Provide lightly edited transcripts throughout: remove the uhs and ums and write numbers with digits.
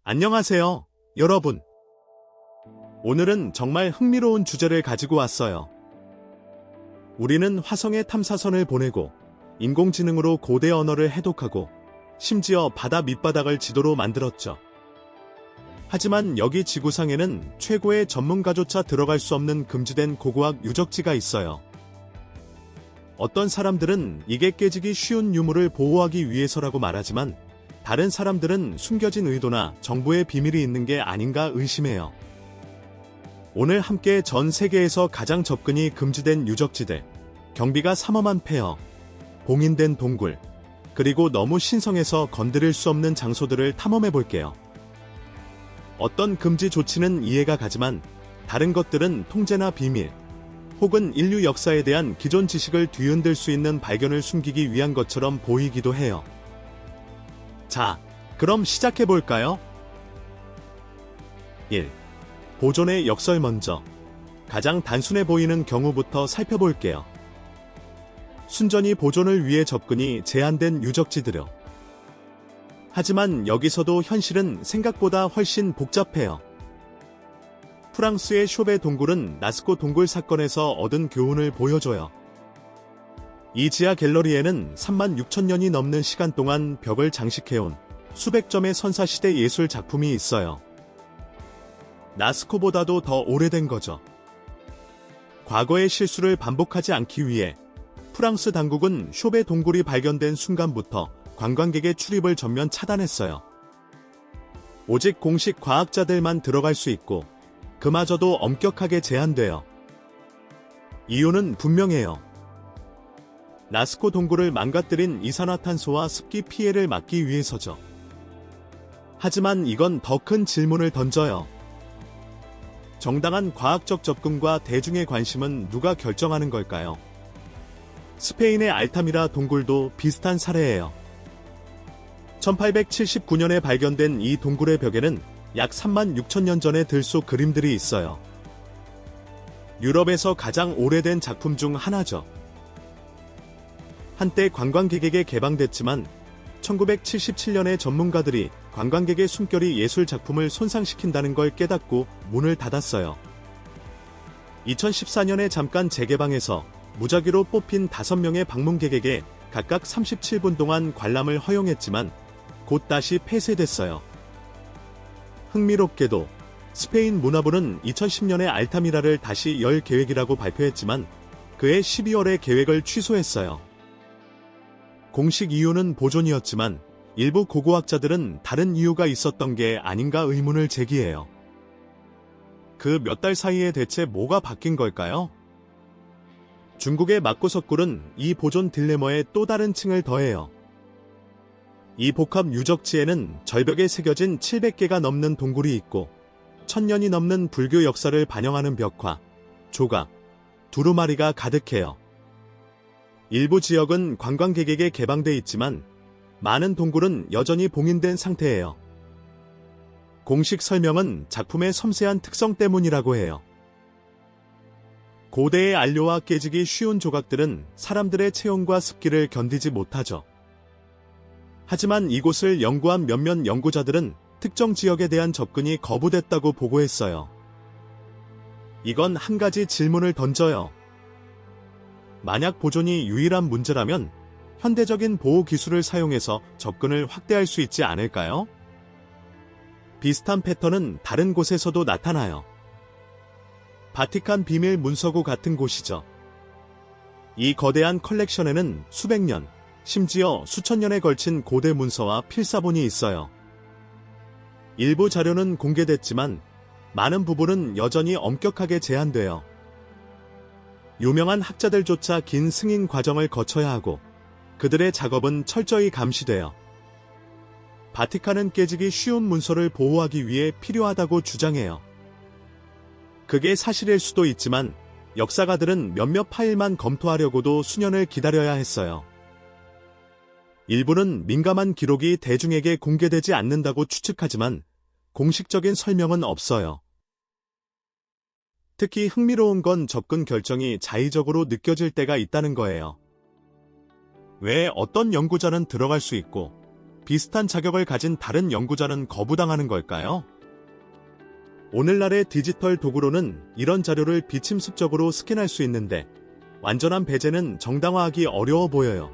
안녕하세요, 여러분. 오늘은 정말 흥미로운 주제를 가지고 왔어요. 우리는 화성에 탐사선을 보내고 인공지능으로 고대 언어를 해독하고 심지어 바다 밑바닥을 지도로 만들었죠. 하지만 여기 지구상에는 최고의 전문가조차 들어갈 수 없는 금지된 고고학 유적지가 있어요. 어떤 사람들은 이게 깨지기 쉬운 유물을 보호하기 위해서라고 말하지만 다른 사람들은 숨겨진 의도나 정부의 비밀이 있는 게 아닌가 의심해요. 오늘 함께 전 세계에서 가장 접근이 금지된 유적지들, 경비가 삼엄한 폐허, 봉인된 동굴, 그리고 너무 신성해서 건드릴 수 없는 장소들을 탐험해 볼게요. 어떤 금지 조치는 이해가 가지만 다른 것들은 통제나 비밀, 혹은 인류 역사에 대한 기존 지식을 뒤흔들 수 있는 발견을 숨기기 위한 것처럼 보이기도 해요. 자, 그럼 시작해 볼까요? 1. 보존의 역설 먼저. 가장 단순해 보이는 경우부터 살펴볼게요. 순전히 보존을 위해 접근이 제한된 유적지들요. 하지만 여기서도 현실은 생각보다 훨씬 복잡해요. 프랑스의 쇼베 동굴은 나스코 동굴 사건에서 얻은 교훈을 보여줘요. 이 지하 갤러리에는 36,000년이 넘는 시간 동안 벽을 장식해온 수백 점의 선사시대 예술 작품이 있어요. 나스코보다도 더 오래된 거죠. 과거의 실수를 반복하지 않기 위해 프랑스 당국은 쇼베 동굴이 발견된 순간부터 관광객의 출입을 전면 차단했어요. 오직 공식 과학자들만 들어갈 수 있고 그마저도 엄격하게 제한돼요. 이유는 분명해요. 나스코 동굴을 망가뜨린 이산화탄소와 습기 피해를 막기 위해서죠. 하지만 이건 더 큰 질문을 던져요. 정당한 과학적 접근과 대중의 관심은 누가 결정하는 걸까요? 스페인의 알타미라 동굴도 비슷한 사례예요. 1879년에 발견된 이 동굴의 벽에는 약 36,000년 전의 들속 그림들이 있어요. 유럽에서 가장 오래된 작품 중 하나죠. 한때 관광객에게 개방됐지만 1977년에 전문가들이 관광객의 숨결이 예술 작품을 손상시킨다는 걸 깨닫고 문을 닫았어요. 2014년에 잠깐 재개방해서 무작위로 뽑힌 5명의 방문객에게 각각 37분 동안 관람을 허용했지만 곧 다시 폐쇄됐어요. 흥미롭게도 스페인 문화부는 2010년에 알타미라를 다시 열 계획이라고 발표했지만 그해 12월에 계획을 취소했어요. 공식 이유는 보존이었지만 일부 고고학자들은 다른 이유가 있었던 게 아닌가 의문을 제기해요. 그 몇 달 사이에 대체 뭐가 바뀐 걸까요? 중국의 막고석굴은 이 보존 딜레마에 또 다른 층을 더해요. 이 복합 유적지에는 절벽에 새겨진 700개가 넘는 동굴이 있고 1000년이 넘는 불교 역사를 반영하는 벽화, 조각, 두루마리가 가득해요. 일부 지역은 관광객에게 개방돼 있지만 많은 동굴은 여전히 봉인된 상태예요. 공식 설명은 작품의 섬세한 특성 때문이라고 해요. 고대의 안료와 깨지기 쉬운 조각들은 사람들의 체온과 습기를 견디지 못하죠. 하지만 이곳을 연구한 몇몇 연구자들은 특정 지역에 대한 접근이 거부됐다고 보고했어요. 이건 한 가지 질문을 던져요. 만약 보존이 유일한 문제라면 현대적인 보호 기술을 사용해서 접근을 확대할 수 있지 않을까요? 비슷한 패턴은 다른 곳에서도 나타나요. 바티칸 비밀 문서고 같은 곳이죠. 이 거대한 컬렉션에는 수백 년, 심지어 수천 년에 걸친 고대 문서와 필사본이 있어요. 일부 자료는 공개됐지만 많은 부분은 여전히 엄격하게 제한돼요. 유명한 학자들조차 긴 승인 과정을 거쳐야 하고 그들의 작업은 철저히 감시돼요. 바티칸은 깨지기 쉬운 문서를 보호하기 위해 필요하다고 주장해요. 그게 사실일 수도 있지만 역사가들은 몇몇 파일만 검토하려고도 수년을 기다려야 했어요. 일부는 민감한 기록이 대중에게 공개되지 않는다고 추측하지만 공식적인 설명은 없어요. 특히 흥미로운 건 접근 결정이 자의적으로 느껴질 때가 있다는 거예요. 왜 어떤 연구자는 들어갈 수 있고 비슷한 자격을 가진 다른 연구자는 거부당하는 걸까요? 오늘날의 디지털 도구로는 이런 자료를 비침습적으로 스캔할 수 있는데 완전한 배제는 정당화하기 어려워 보여요.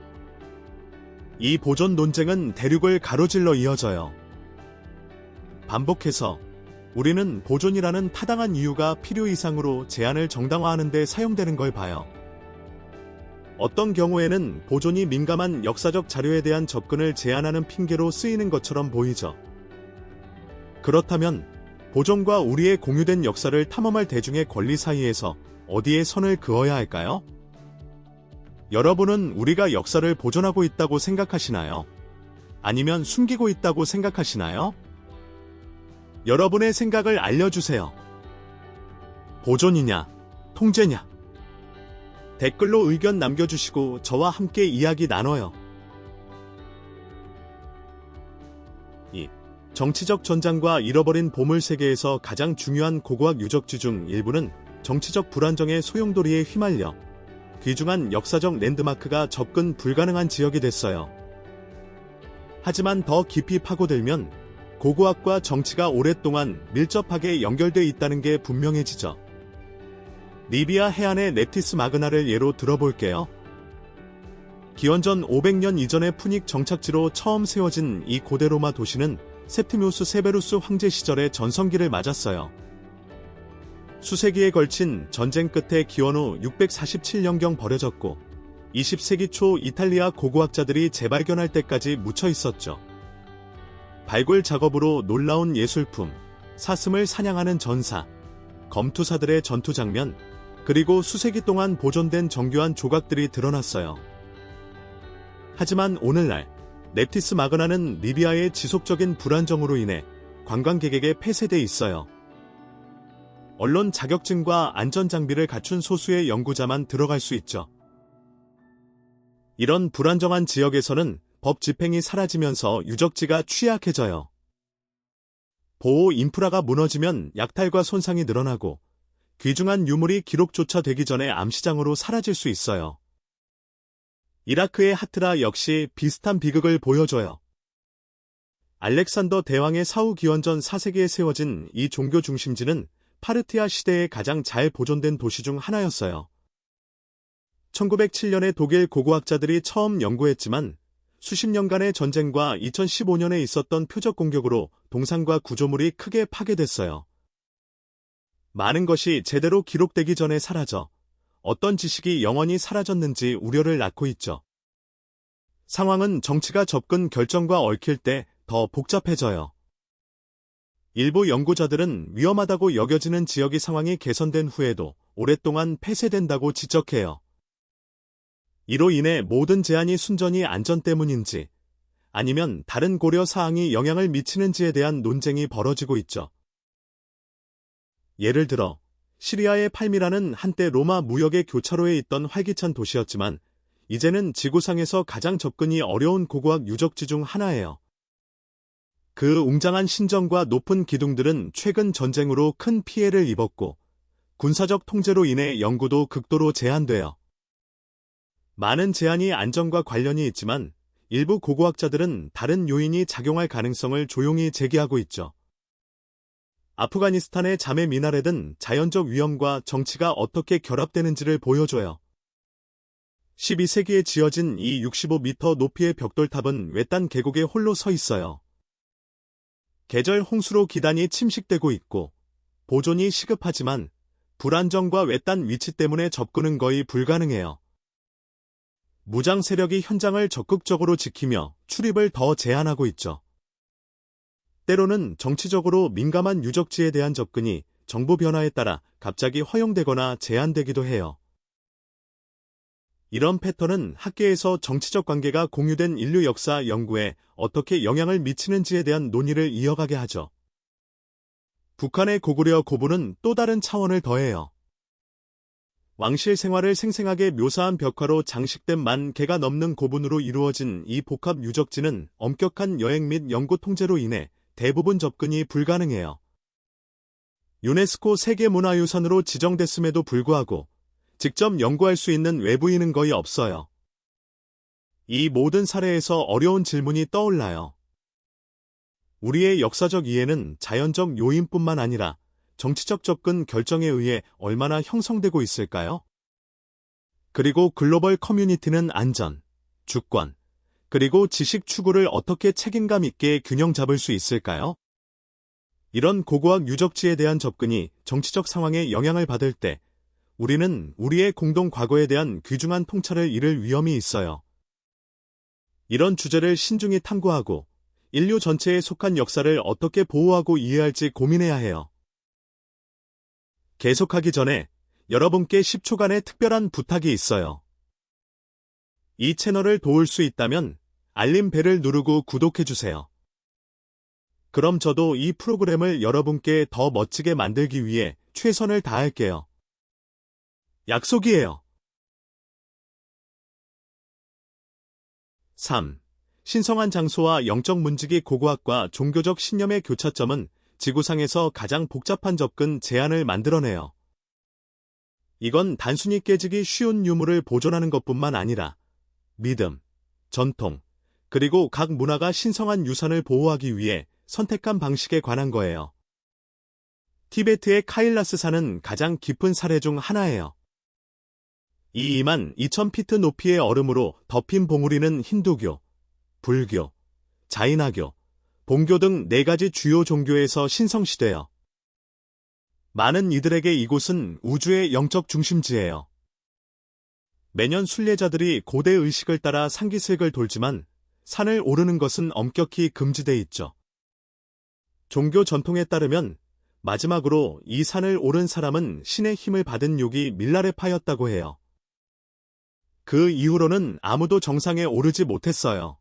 이 보존 논쟁은 대륙을 가로질러 이어져요. 반복해서 우리는 보존이라는 타당한 이유가 필요 이상으로 제한을 정당화하는 데 사용되는 걸 봐요. 어떤 경우에는 보존이 민감한 역사적 자료에 대한 접근을 제한하는 핑계로 쓰이는 것처럼 보이죠. 그렇다면 보존과 우리의 공유된 역사를 탐험할 대중의 권리 사이에서 어디에 선을 그어야 할까요? 여러분은 우리가 역사를 보존하고 있다고 생각하시나요? 아니면 숨기고 있다고 생각하시나요? 여러분의 생각을 알려주세요. 보존이냐, 통제냐? 댓글로 의견 남겨주시고 저와 함께 이야기 나눠요. 2. 정치적 전장과 잃어버린 보물 세계에서 가장 중요한 고고학 유적지 중 일부는 정치적 불안정의 소용돌이에 휘말려 귀중한 역사적 랜드마크가 접근 불가능한 지역이 됐어요. 하지만 더 깊이 파고들면 고고학과 정치가 오랫동안 밀접하게 연결되어 있다는 게 분명해지죠. 리비아 해안의 넵티스 마그나를 예로 들어볼게요. 기원전 500년 이전의 푸닉 정착지로 처음 세워진 이 고대 로마 도시는 셉티미우스 세베루스 황제 시절의 전성기를 맞았어요. 수세기에 걸친 전쟁 끝에 기원 후 647년경 버려졌고 20세기 초 이탈리아 고고학자들이 재발견할 때까지 묻혀 있었죠. 발굴 작업으로 놀라운 예술품, 사슴을 사냥하는 전사, 검투사들의 전투 장면, 그리고 수세기 동안 보존된 정교한 조각들이 드러났어요. 하지만 오늘날 넵티스 마그나는 리비아의 지속적인 불안정으로 인해 관광객에게 폐쇄돼 있어요. 언론 자격증과 안전장비를 갖춘 소수의 연구자만 들어갈 수 있죠. 이런 불안정한 지역에서는 법 집행이 사라지면서 유적지가 취약해져요. 보호 인프라가 무너지면 약탈과 손상이 늘어나고 귀중한 유물이 기록조차 되기 전에 암시장으로 사라질 수 있어요. 이라크의 하트라 역시 비슷한 비극을 보여줘요. 알렉산더 대왕의 사후 기원전 4세기에 세워진 이 종교 중심지는 파르티아 시대에 가장 잘 보존된 도시 중 하나였어요. 1907년에 독일 고고학자들이 처음 연구했지만 수십 년간의 전쟁과 2015년에 있었던 표적 공격으로 동상과 구조물이 크게 파괴됐어요. 많은 것이 제대로 기록되기 전에 사라져 어떤 지식이 영원히 사라졌는지 우려를 낳고 있죠. 상황은 정치가 접근 결정과 얽힐 때 더 복잡해져요. 일부 연구자들은 위험하다고 여겨지는 지역의 상황이 개선된 후에도 오랫동안 폐쇄된다고 지적해요. 이로 인해 모든 제한이 순전히 안전 때문인지 아니면 다른 고려 사항이 영향을 미치는지에 대한 논쟁이 벌어지고 있죠. 예를 들어 시리아의 팔미라는 한때 로마 무역의 교차로에 있던 활기찬 도시였지만 이제는 지구상에서 가장 접근이 어려운 고고학 유적지 중 하나예요. 그 웅장한 신전과 높은 기둥들은 최근 전쟁으로 큰 피해를 입었고 군사적 통제로 인해 연구도 극도로 제한돼요. 많은 제한이 안전과 관련이 있지만 일부 고고학자들은 다른 요인이 작용할 가능성을 조용히 제기하고 있죠. 아프가니스탄의 자메 미나렛은 자연적 위험과 정치가 어떻게 결합되는지를 보여줘요. 12세기에 지어진 이 65m 높이의 벽돌탑은 외딴 계곡에 홀로 서 있어요. 계절 홍수로 기단이 침식되고 있고 보존이 시급하지만 불안정과 외딴 위치 때문에 접근은 거의 불가능해요. 무장 세력이 현장을 적극적으로 지키며 출입을 더 제한하고 있죠. 때로는 정치적으로 민감한 유적지에 대한 접근이 정부 변화에 따라 갑자기 허용되거나 제한되기도 해요. 이런 패턴은 학계에서 정치적 관계가 공유된 인류 역사 연구에 어떻게 영향을 미치는지에 대한 논의를 이어가게 하죠. 북한의 고구려 고분은 또 다른 차원을 더해요. 왕실 생활을 생생하게 묘사한 벽화로 장식된 10,000개가 넘는 고분으로 이루어진 이 복합 유적지는 엄격한 여행 및 연구 통제로 인해 대부분 접근이 불가능해요. 유네스코 세계문화유산으로 지정됐음에도 불구하고 직접 연구할 수 있는 외부인은 거의 없어요. 이 모든 사례에서 어려운 질문이 떠올라요. 우리의 역사적 이해는 자연적 요인뿐만 아니라 정치적 접근 결정에 의해 얼마나 형성되고 있을까요? 그리고 글로벌 커뮤니티는 안전, 주권, 그리고 지식 추구를 어떻게 책임감 있게 균형 잡을 수 있을까요? 이런 고고학 유적지에 대한 접근이 정치적 상황에 영향을 받을 때 우리는 우리의 공동 과거에 대한 귀중한 통찰을 잃을 위험이 있어요. 이런 주제를 신중히 탐구하고 인류 전체에 속한 역사를 어떻게 보호하고 이해할지 고민해야 해요. 계속하기 전에 여러분께 10초간의 특별한 부탁이 있어요. 이 채널을 도울 수 있다면 알림벨을 누르고 구독해주세요. 그럼 저도 이 프로그램을 여러분께 더 멋지게 만들기 위해 최선을 다할게요. 약속이에요. 3. 신성한 장소와 영적 문지기 고고학과 종교적 신념의 교차점은 지구상에서 가장 복잡한 접근 제안을 만들어내요. 이건 단순히 깨지기 쉬운 유물을 보존하는 것뿐만 아니라 믿음, 전통, 그리고 각 문화가 신성한 유산을 보호하기 위해 선택한 방식에 관한 거예요. 티베트의 카일라스산은 가장 깊은 사례 중 하나예요. 이 2만 2,000피트 높이의 얼음으로 덮인 봉우리는 힌두교, 불교, 자이나교, 본교 등 4가지 주요 종교에서 신성시돼요. 많은 이들에게 이곳은 우주의 영적 중심지예요. 매년 순례자들이 고대 의식을 따라 상기색을 돌지만 산을 오르는 것은 엄격히 금지돼 있죠. 종교 전통에 따르면 마지막으로 이 산을 오른 사람은 신의 힘을 받은 욕이 밀라레파였다고 해요. 그 이후로는 아무도 정상에 오르지 못했어요.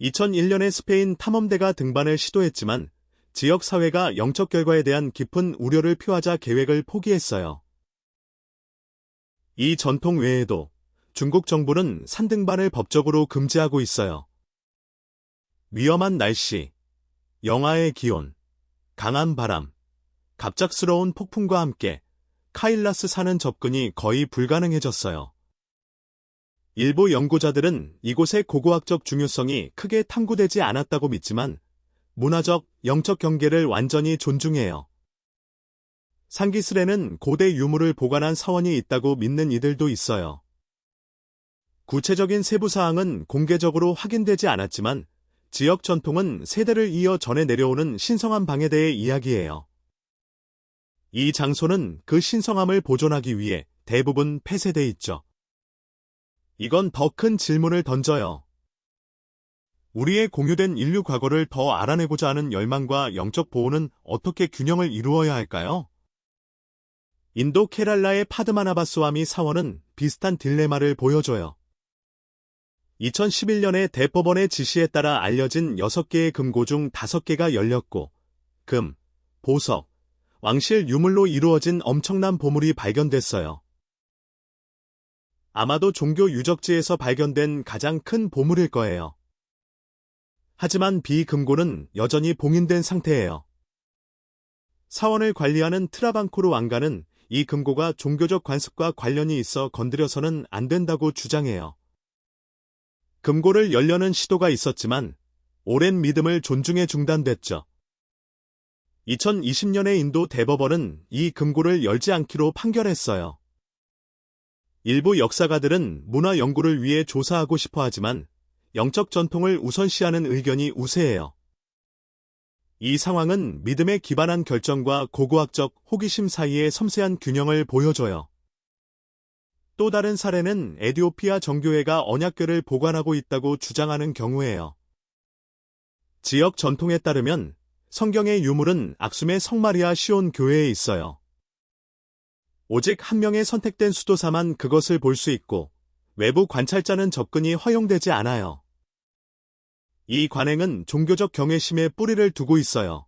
2001년에 스페인 탐험대가 등반을 시도했지만 지역사회가 영적 결과에 대한 깊은 우려를 표하자 계획을 포기했어요. 이 전통 외에도 중국 정부는 산등반을 법적으로 금지하고 있어요. 위험한 날씨, 영하의 기온, 강한 바람, 갑작스러운 폭풍과 함께 카일라스 산은 접근이 거의 불가능해졌어요. 일부 연구자들은 이곳의 고고학적 중요성이 크게 탐구되지 않았다고 믿지만 문화적, 영적 경계를 완전히 존중해요. 상기슬에는 고대 유물을 보관한 사원이 있다고 믿는 이들도 있어요. 구체적인 세부 사항은 공개적으로 확인되지 않았지만 지역 전통은 세대를 이어 전해 내려오는 신성한 방에 대해 이야기해요. 이 장소는 그 신성함을 보존하기 위해 대부분 폐쇄돼 있죠. 이건 더 큰 질문을 던져요. 우리의 공유된 인류 과거를 더 알아내고자 하는 열망과 영적 보호는 어떻게 균형을 이루어야 할까요? 인도 케랄라의 파드마나바스와미 사원은 비슷한 딜레마를 보여줘요. 2011년에 대법원의 지시에 따라 알려진 6개의 금고 중 5개가 열렸고 금, 보석, 왕실 유물로 이루어진 엄청난 보물이 발견됐어요. 아마도 종교 유적지에서 발견된 가장 큰 보물일 거예요. 하지만 비금고는 여전히 봉인된 상태예요. 사원을 관리하는 트라방코르 왕가는 이 금고가 종교적 관습과 관련이 있어 건드려서는 안 된다고 주장해요. 금고를 열려는 시도가 있었지만 오랜 믿음을 존중해 중단됐죠. 2020년에 인도 대법원은 이 금고를 열지 않기로 판결했어요. 일부 역사가들은 문화 연구를 위해 조사하고 싶어 하지만 영적 전통을 우선시하는 의견이 우세해요. 이 상황은 믿음에 기반한 결정과 고고학적 호기심 사이의 섬세한 균형을 보여줘요. 또 다른 사례는 에티오피아 정교회가 언약궤를 보관하고 있다고 주장하는 경우예요. 지역 전통에 따르면 성경의 유물은 악숨의 성마리아 시온 교회에 있어요. 오직 한 명의 선택된 수도사만 그것을 볼 수 있고 외부 관찰자는 접근이 허용되지 않아요. 이 관행은 종교적 경외심에 뿌리를 두고 있어요.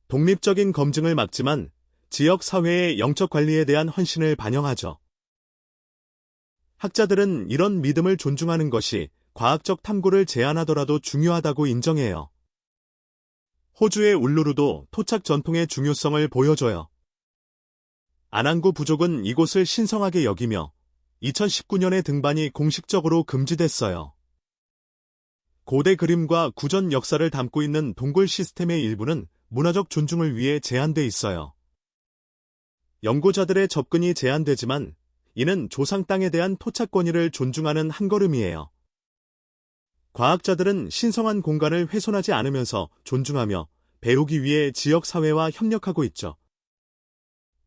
독립적인 검증을 막지만 지역 사회의 영적 관리에 대한 헌신을 반영하죠. 학자들은 이런 믿음을 존중하는 것이 과학적 탐구를 제한하더라도 중요하다고 인정해요. 호주의 울루루도 토착 전통의 중요성을 보여줘요. 아난구 부족은 이곳을 신성하게 여기며 2019년에 등반이 공식적으로 금지됐어요. 고대 그림과 구전 역사를 담고 있는 동굴 시스템의 일부는 문화적 존중을 위해 제한돼 있어요. 연구자들의 접근이 제한되지만 이는 조상 땅에 대한 토착 권위를 존중하는 한 걸음이에요. 과학자들은 신성한 공간을 훼손하지 않으면서 존중하며 배우기 위해 지역 사회와 협력하고 있죠.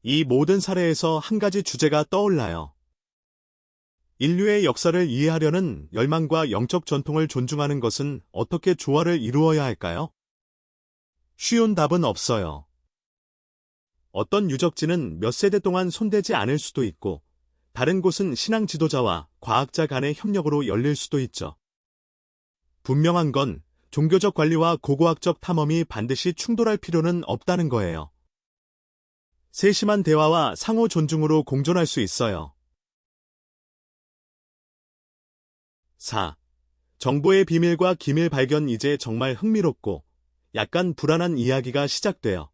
이 모든 사례에서 한 가지 주제가 떠올라요. 인류의 역사를 이해하려는 열망과 영적 전통을 존중하는 것은 어떻게 조화를 이루어야 할까요? 쉬운 답은 없어요. 어떤 유적지는 몇 세대 동안 손대지 않을 수도 있고, 다른 곳은 신앙 지도자와 과학자 간의 협력으로 열릴 수도 있죠. 분명한 건 종교적 관리와 고고학적 탐험이 반드시 충돌할 필요는 없다는 거예요. 세심한 대화와 상호 존중으로 공존할 수 있어요. 4. 정보의 비밀과 기밀 발견. 이제 정말 흥미롭고 약간 불안한 이야기가 시작돼요.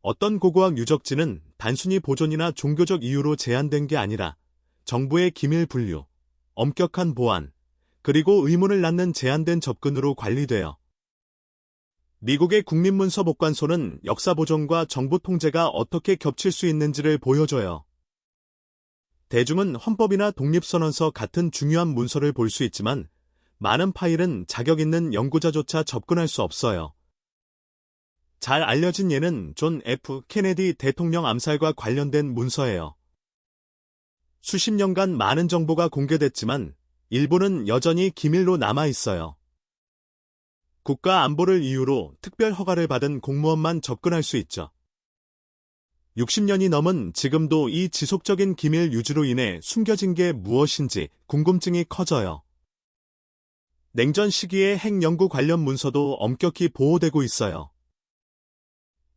어떤 고고학 유적지는 단순히 보존이나 종교적 이유로 제한된 게 아니라 정부의 기밀 분류, 엄격한 보안, 그리고 의문을 낳는 제한된 접근으로 관리돼요. 미국의 국립문서복관소는 역사 보존과 정보 통제가 어떻게 겹칠 수 있는지를 보여줘요. 대중은 헌법이나 독립선언서 같은 중요한 문서를 볼 수 있지만 많은 파일은 자격 있는 연구자조차 접근할 수 없어요. 잘 알려진 예는 존 F. 케네디 대통령 암살과 관련된 문서예요. 수십 년간 많은 정보가 공개됐지만 일부는 여전히 기밀로 남아 있어요. 국가 안보를 이유로 특별 허가를 받은 공무원만 접근할 수 있죠. 60년이 넘은 지금도 이 지속적인 기밀 유지로 인해 숨겨진 게 무엇인지 궁금증이 커져요. 냉전 시기의 핵 연구 관련 문서도 엄격히 보호되고 있어요.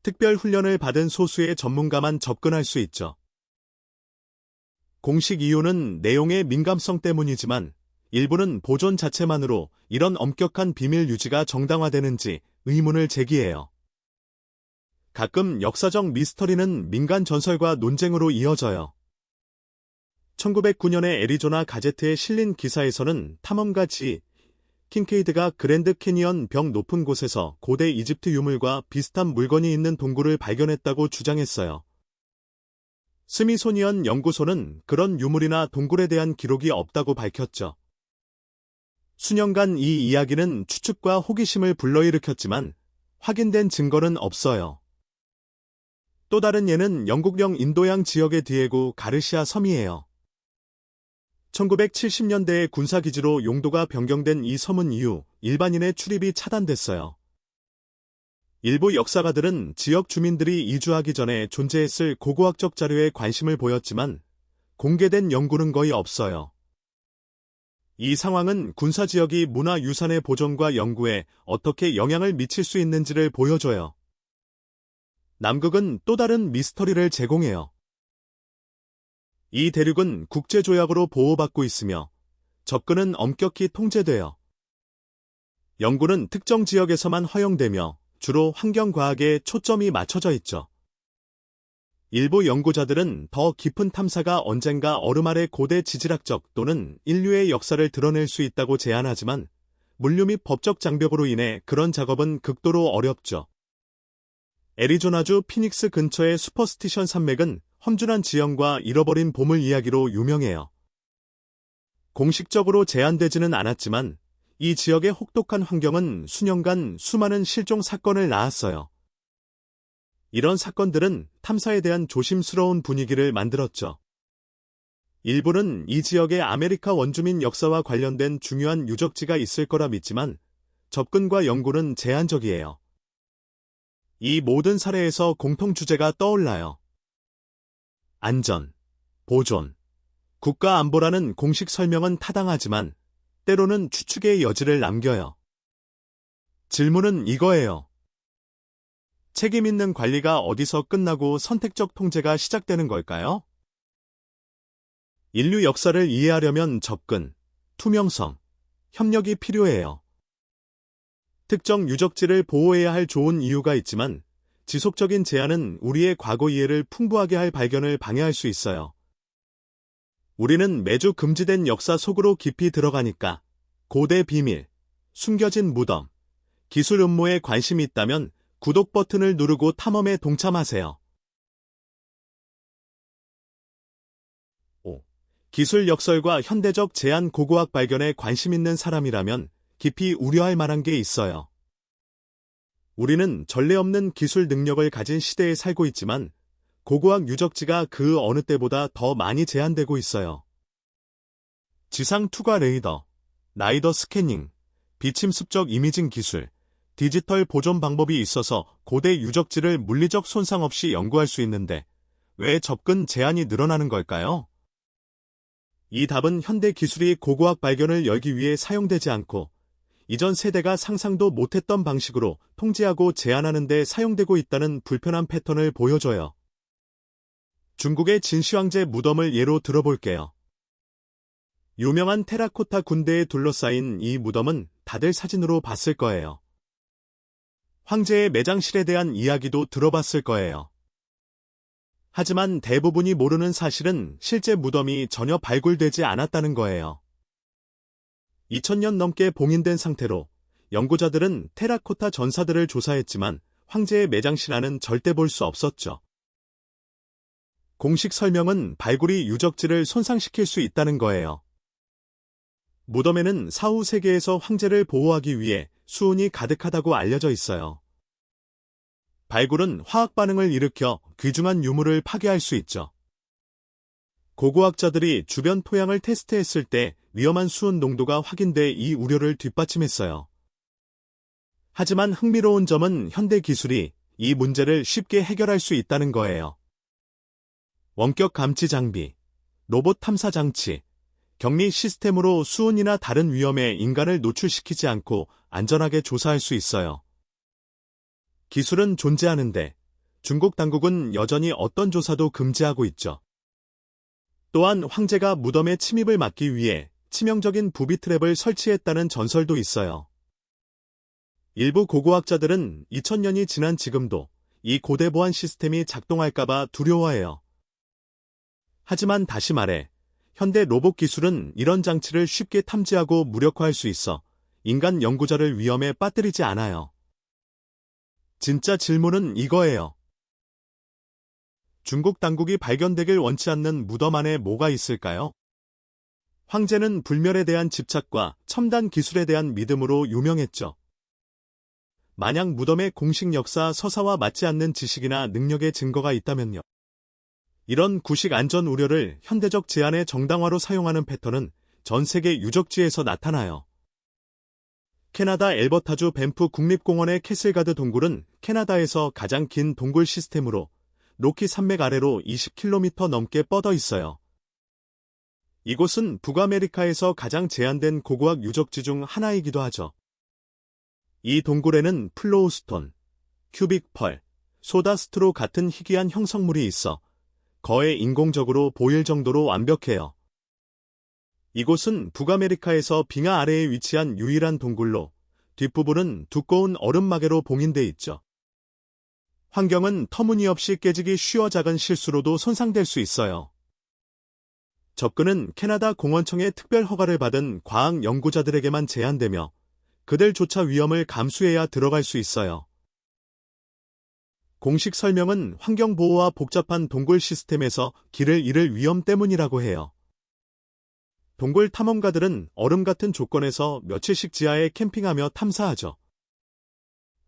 특별 훈련을 받은 소수의 전문가만 접근할 수 있죠. 공식 이유는 내용의 민감성 때문이지만 일부는 보존 자체만으로 이런 엄격한 비밀 유지가 정당화되는지 의문을 제기해요. 가끔 역사적 미스터리는 민간 전설과 논쟁으로 이어져요. 1909년에 애리조나 가제트에 실린 기사에서는 탐험가 지. 킹케이드가 그랜드 캐니언 벽 높은 곳에서 고대 이집트 유물과 비슷한 물건이 있는 동굴을 발견했다고 주장했어요. 스미소니언 연구소는 그런 유물이나 동굴에 대한 기록이 없다고 밝혔죠. 수년간 이 이야기는 추측과 호기심을 불러일으켰지만 확인된 증거는 없어요. 또 다른 예는 영국령 인도양 지역의 디에고 가르시아 섬이에요. 1970년대에 군사기지로 용도가 변경된 이 섬은 이후 일반인의 출입이 차단됐어요. 일부 역사가들은 지역 주민들이 이주하기 전에 존재했을 고고학적 자료에 관심을 보였지만 공개된 연구는 거의 없어요. 이 상황은 군사지역이 문화유산의 보존과 연구에 어떻게 영향을 미칠 수 있는지를 보여줘요. 남극은 또 다른 미스터리를 제공해요. 이 대륙은 국제조약으로 보호받고 있으며 접근은 엄격히 통제돼요. 연구는 특정 지역에서만 허용되며 주로 환경과학에 초점이 맞춰져 있죠. 일부 연구자들은 더 깊은 탐사가 언젠가 얼음 아래 고대 지질학적 또는 인류의 역사를 드러낼 수 있다고 제안하지만 물류 및 법적 장벽으로 인해 그런 작업은 극도로 어렵죠. 애리조나주 피닉스 근처의 슈퍼스티션 산맥은 험준한 지형과 잃어버린 보물 이야기로 유명해요. 공식적으로 제한되지는 않았지만 이 지역의 혹독한 환경은 수년간 수많은 실종 사건을 낳았어요. 이런 사건들은 탐사에 대한 조심스러운 분위기를 만들었죠. 일부는 이 지역의 아메리카 원주민 역사와 관련된 중요한 유적지가 있을 거라 믿지만 접근과 연구는 제한적이에요. 이 모든 사례에서 공통 주제가 떠올라요. 안전, 보존, 국가 안보라는 공식 설명은 타당하지만 때로는 추측의 여지를 남겨요. 질문은 이거예요. 책임 있는 관리가 어디서 끝나고 선택적 통제가 시작되는 걸까요? 인류 역사를 이해하려면 접근, 투명성, 협력이 필요해요. 특정 유적지를 보호해야 할 좋은 이유가 있지만 지속적인 제한은 우리의 과거 이해를 풍부하게 할 발견을 방해할 수 있어요. 우리는 매주 금지된 역사 속으로 깊이 들어가니까 고대 비밀, 숨겨진 무덤. 기술 음모에 관심이 있다면 구독 버튼을 누르고 탐험에 동참하세요. 5. 기술 역설과 현대적 제안 고고학 발견에 관심 있는 사람이라면 깊이 우려할 만한 게 있어요. 우리는 전례 없는 기술 능력을 가진 시대에 살고 있지만 고고학 유적지가 그 어느 때보다 더 많이 제한되고 있어요. 지상 투과 레이더, 라이더 스캐닝, 비침 습적 이미징 기술, 디지털 보존 방법이 있어서 고대 유적지를 물리적 손상 없이 연구할 수 있는데 왜 접근 제한이 늘어나는 걸까요? 이 답은 현대 기술이 고고학 발견을 열기 위해 사용되지 않고 이전 세대가 상상도 못했던 방식으로 통제하고 제한하는 데 사용되고 있다는 불편한 패턴을 보여줘요. 중국의 진시황제 무덤을 예로 들어볼게요. 유명한 테라코타 군대에 둘러싸인 이 무덤은 다들 사진으로 봤을 거예요. 황제의 매장실에 대한 이야기도 들어봤을 거예요. 하지만 대부분이 모르는 사실은 실제 무덤이 전혀 발굴되지 않았다는 거예요. 2000년 넘게 봉인된 상태로 연구자들은 테라코타 전사들을 조사했지만 황제의 매장실 안은 절대 볼 수 없었죠. 공식 설명은 발굴이 유적지를 손상시킬 수 있다는 거예요. 무덤에는 사후 세계에서 황제를 보호하기 위해 수은이 가득하다고 알려져 있어요. 발굴은 화학 반응을 일으켜 귀중한 유물을 파괴할 수 있죠. 고고학자들이 주변 토양을 테스트했을 때 위험한 수은 농도가 확인돼 이 우려를 뒷받침했어요. 하지만 흥미로운 점은 현대 기술이 이 문제를 쉽게 해결할 수 있다는 거예요. 원격 감지 장비, 로봇 탐사 장치, 격리 시스템으로 수은이나 다른 위험에 인간을 노출시키지 않고 안전하게 조사할 수 있어요. 기술은 존재하는데 중국 당국은 여전히 어떤 조사도 금지하고 있죠. 또한 황제가 무덤의 침입을 막기 위해 치명적인 부비 트랩을 설치했다는 전설도 있어요. 일부 고고학자들은 2000년이 지난 지금도 이 고대 보안 시스템이 작동할까봐 두려워해요. 하지만 다시 말해, 현대 로봇 기술은 이런 장치를 쉽게 탐지하고 무력화할 수 있어 인간 연구자를 위험에 빠뜨리지 않아요. 진짜 질문은 이거예요. 중국 당국이 발견되길 원치 않는 무덤 안에 뭐가 있을까요? 황제는 불멸에 대한 집착과 첨단 기술에 대한 믿음으로 유명했죠. 만약 무덤의 공식 역사 서사와 맞지 않는 지식이나 능력의 증거가 있다면요. 이런 구식 안전 우려를 현대적 제한의 정당화로 사용하는 패턴은 전 세계 유적지에서 나타나요. 캐나다 엘버타주 밴프 국립공원의 캐슬가드 동굴은 캐나다에서 가장 긴 동굴 시스템으로 로키 산맥 아래로 20km 넘게 뻗어 있어요. 이곳은 북아메리카에서 가장 제한된 고고학 유적지 중 하나이기도 하죠. 이 동굴에는 플로우스톤, 큐빅 펄, 소다스트로 같은 희귀한 형성물이 있어 거의 인공적으로 보일 정도로 완벽해요. 이곳은 북아메리카에서 빙하 아래에 위치한 유일한 동굴로 뒷부분은 두꺼운 얼음마개로 봉인돼 있죠. 환경은 터무니없이 깨지기 쉬워 작은 실수로도 손상될 수 있어요. 접근은 캐나다 공원청의 특별 허가를 받은 과학 연구자들에게만 제한되며 그들조차 위험을 감수해야 들어갈 수 있어요. 공식 설명은 환경보호와 복잡한 동굴 시스템에서 길을 잃을 위험 때문이라고 해요. 동굴 탐험가들은 얼음 같은 조건에서 며칠씩 지하에 캠핑하며 탐사하죠.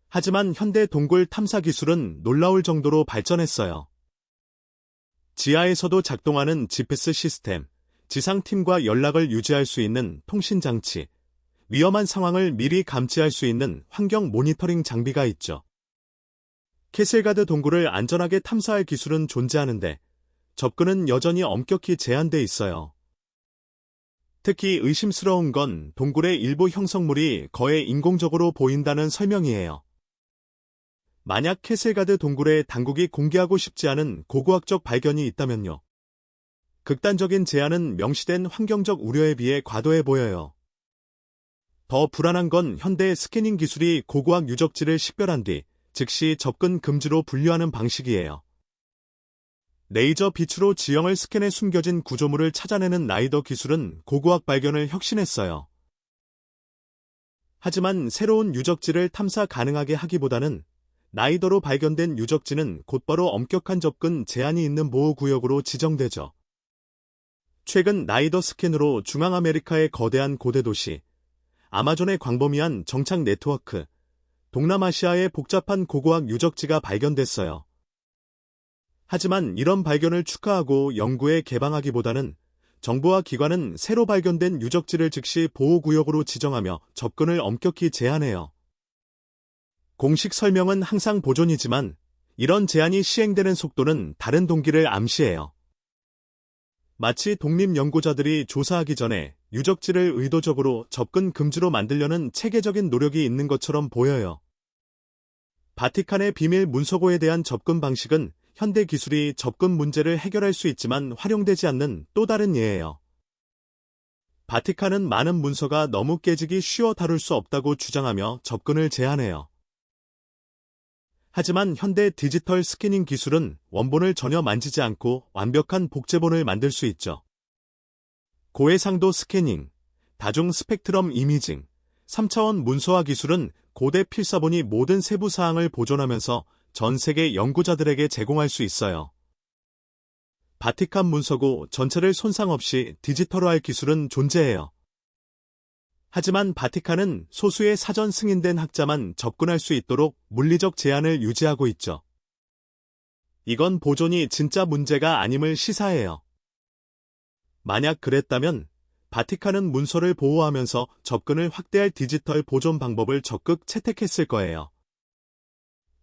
하지만 현대 동굴 탐사 기술은 놀라울 정도로 발전했어요. 지하에서도 작동하는 GPS 시스템, 지상팀과 연락을 유지할 수 있는 통신장치, 위험한 상황을 미리 감지할 수 있는 환경 모니터링 장비가 있죠. 캐슬가드 동굴을 안전하게 탐사할 기술은 존재하는데 접근은 여전히 엄격히 제한돼 있어요. 특히 의심스러운 건 동굴의 일부 형성물이 거의 인공적으로 보인다는 설명이에요. 만약 캐슬가드 동굴에 당국이 공개하고 싶지 않은 고고학적 발견이 있다면요. 극단적인 제한은 명시된 환경적 우려에 비해 과도해 보여요. 더 불안한 건 현대 스캐닝 기술이 고고학 유적지를 식별한 뒤 즉시 접근 금지로 분류하는 방식이에요. 레이저 빛으로 지형을 스캔해 숨겨진 구조물을 찾아내는 라이더 기술은 고고학 발견을 혁신했어요. 하지만 새로운 유적지를 탐사 가능하게 하기보다는 나이더로 발견된 유적지는 곧바로 엄격한 접근 제한이 있는 보호구역으로 지정되죠. 최근 나이더 스캔으로 중앙아메리카의 거대한 고대 도시, 아마존의 광범위한 정착 네트워크, 동남아시아의 복잡한 고고학 유적지가 발견됐어요. 하지만 이런 발견을 축하하고 연구에 개방하기보다는 정부와 기관은 새로 발견된 유적지를 즉시 보호구역으로 지정하며 접근을 엄격히 제한해요. 공식 설명은 항상 보존이지만 이런 제한이 시행되는 속도는 다른 동기를 암시해요. 마치 독립연구자들이 조사하기 전에 유적지를 의도적으로 접근 금지로 만들려는 체계적인 노력이 있는 것처럼 보여요. 바티칸의 비밀 문서고에 대한 접근 방식은 현대 기술이 접근 문제를 해결할 수 있지만 활용되지 않는 또 다른 예예요. 바티칸은 많은 문서가 너무 깨지기 쉬워 다룰 수 없다고 주장하며 접근을 제한해요. 하지만 현대 디지털 스캐닝 기술은 원본을 전혀 만지지 않고 완벽한 복제본을 만들 수 있죠. 고해상도 스캐닝, 다중 스펙트럼 이미징, 3차원 문서화 기술은 고대 필사본이 모든 세부 사항을 보존하면서 전 세계 연구자들에게 제공할 수 있어요. 바티칸 문서고 전체를 손상 없이 디지털화할 기술은 존재해요. 하지만 바티칸은 소수의 사전 승인된 학자만 접근할 수 있도록 물리적 제한을 유지하고 있죠. 이건 보존이 진짜 문제가 아님을 시사해요. 만약 그랬다면 바티칸은 문서를 보호하면서 접근을 확대할 디지털 보존 방법을 적극 채택했을 거예요.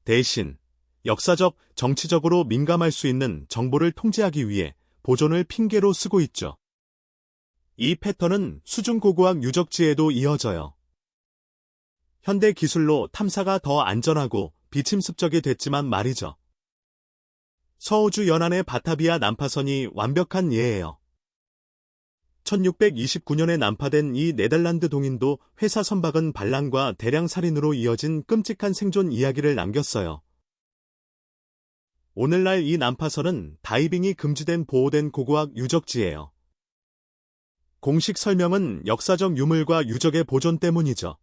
대신 역사적, 정치적으로 민감할 수 있는 정보를 통제하기 위해 보존을 핑계로 쓰고 있죠. 이 패턴은 수중고고학 유적지에도 이어져요. 현대 기술로 탐사가 더 안전하고 비침습적이 됐지만 말이죠. 서우주 연안의 바타비아 난파선이 완벽한 예예요. 1629년에 난파된 이 네덜란드 동인도 회사 선박은 반란과 대량 살인으로 이어진 끔찍한 생존 이야기를 남겼어요. 오늘날 이 난파선은 다이빙이 금지된 보호된 고고학 유적지예요. 공식 설명은 역사적 유물과 유적의 보존 때문이죠.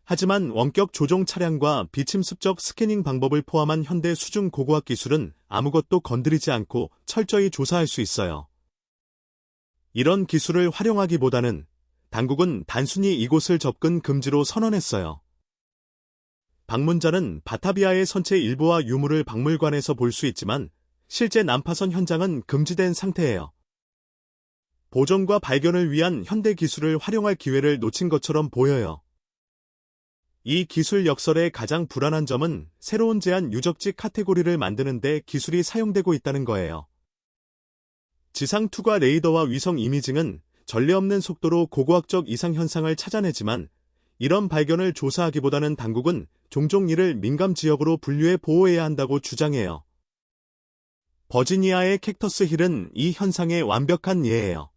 하지만 원격 조종 차량과 비침습적 스캐닝 방법을 포함한 현대 수중 고고학 기술은 아무것도 건드리지 않고 철저히 조사할 수 있어요. 이런 기술을 활용하기보다는 당국은 단순히 이곳을 접근 금지로 선언했어요. 방문자는 바타비아의 선체 일부와 유물을 박물관에서 볼 수 있지만 실제 난파선 현장은 금지된 상태예요. 보존과 발견을 위한 현대 기술을 활용할 기회를 놓친 것처럼 보여요. 이 기술 역설의 가장 불안한 점은 새로운 제한 유적지 카테고리를 만드는 데 기술이 사용되고 있다는 거예요. 지상 투과 레이더와 위성 이미징은 전례 없는 속도로 고고학적 이상 현상을 찾아내지만 이런 발견을 조사하기보다는 당국은 종종 이를 민감 지역으로 분류해 보호해야 한다고 주장해요. 버지니아의 캡터스 힐은 이 현상의 완벽한 예예요.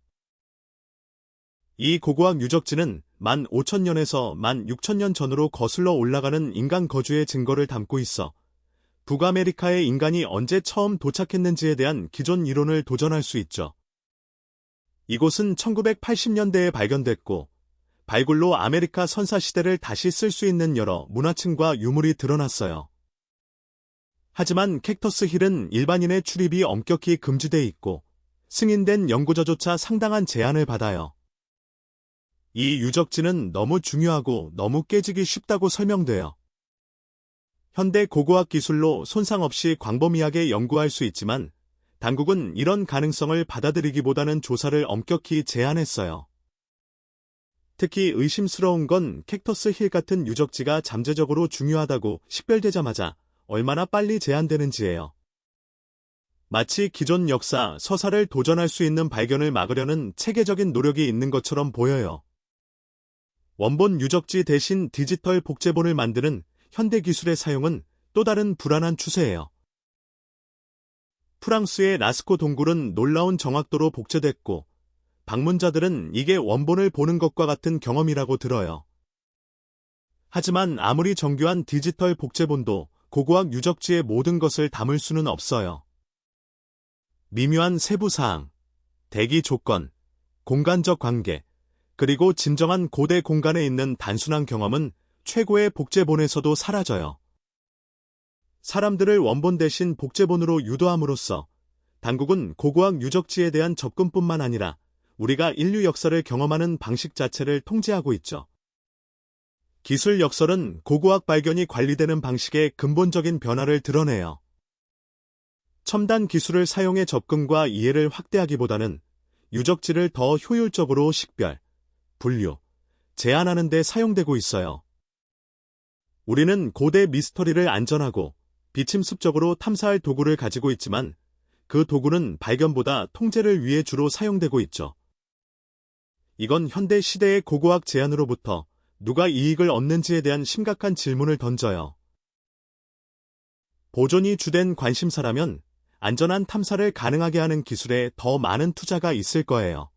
이 고고학 유적지는 15,000년에서 16,000년 전으로 거슬러 올라가는 인간 거주의 증거를 담고 있어 북아메리카에 인간이 언제 처음 도착했는지에 대한 기존 이론을 도전할 수 있죠. 이곳은 1980년대에 발견됐고 발굴로 아메리카 선사시대를 다시 쓸 수 있는 여러 문화층과 유물이 드러났어요. 하지만 캡터스 힐은 일반인의 출입이 엄격히 금지돼 있고 승인된 연구자조차 상당한 제한을 받아요. 이 유적지는 너무 중요하고 너무 깨지기 쉽다고 설명돼요. 현대 고고학 기술로 손상 없이 광범위하게 연구할 수 있지만 당국은 이런 가능성을 받아들이기보다는 조사를 엄격히 제한했어요. 특히 의심스러운 건 캡터스 힐 같은 유적지가 잠재적으로 중요하다고 식별되자마자 얼마나 빨리 제한되는지예요. 마치 기존 역사, 서사를 도전할 수 있는 발견을 막으려는 체계적인 노력이 있는 것처럼 보여요. 원본 유적지 대신 디지털 복제본을 만드는 현대 기술의 사용은 또 다른 불안한 추세예요. 프랑스의 라스코 동굴은 놀라운 정확도로 복제됐고 방문자들은 이게 원본을 보는 것과 같은 경험이라고 들어요. 하지만 아무리 정교한 디지털 복제본도 고고학 유적지의 모든 것을 담을 수는 없어요. 미묘한 세부 사항, 대기 조건, 공간적 관계, 그리고 진정한 고대 공간에 있는 단순한 경험은 최고의 복제본에서도 사라져요. 사람들을 원본 대신 복제본으로 유도함으로써 당국은 고고학 유적지에 대한 접근뿐만 아니라 우리가 인류 역사를 경험하는 방식 자체를 통제하고 있죠. 기술 역설은 고고학 발견이 관리되는 방식의 근본적인 변화를 드러내요. 첨단 기술을 사용해 접근과 이해를 확대하기보다는 유적지를 더 효율적으로 식별, 분류, 제한하는 데 사용되고 있어요. 우리는 고대 미스터리를 안전하고 비침습적으로 탐사할 도구를 가지고 있지만 그 도구는 발견보다 통제를 위해 주로 사용되고 있죠. 이건 현대 시대의 고고학 제한으로부터 누가 이익을 얻는지에 대한 심각한 질문을 던져요. 보존이 주된 관심사라면 안전한 탐사를 가능하게 하는 기술에 더 많은 투자가 있을 거예요.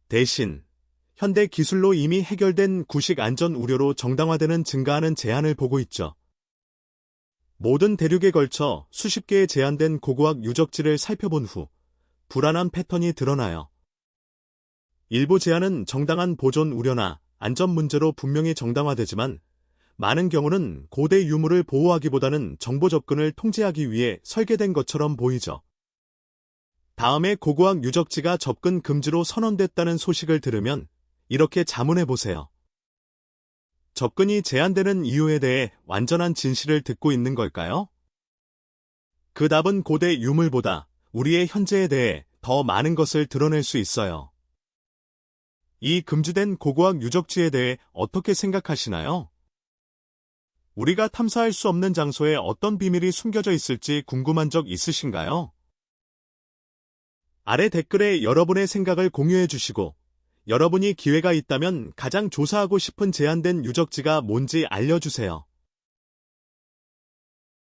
대신 현대 기술로 이미 해결된 구식 안전 우려로 정당화되는 증가하는 제한을 보고 있죠. 모든 대륙에 걸쳐 수십 개의 제한된 고고학 유적지를 살펴본 후 불안한 패턴이 드러나요. 일부 제한은 정당한 보존 우려나 안전 문제로 분명히 정당화되지만 많은 경우는 고대 유물을 보호하기보다는 정보 접근을 통제하기 위해 설계된 것처럼 보이죠. 다음에 고고학 유적지가 접근 금지로 선언됐다는 소식을 들으면 이렇게 자문해 보세요. 접근이 제한되는 이유에 대해 완전한 진실을 듣고 있는 걸까요? 그 답은 고대 유물보다 우리의 현재에 대해 더 많은 것을 드러낼 수 있어요. 이 금지된 고고학 유적지에 대해 어떻게 생각하시나요? 우리가 탐사할 수 없는 장소에 어떤 비밀이 숨겨져 있을지 궁금한 적 있으신가요? 아래 댓글에 여러분의 생각을 공유해 주시고 여러분이 기회가 있다면 가장 조사하고 싶은 제한된 유적지가 뭔지 알려주세요.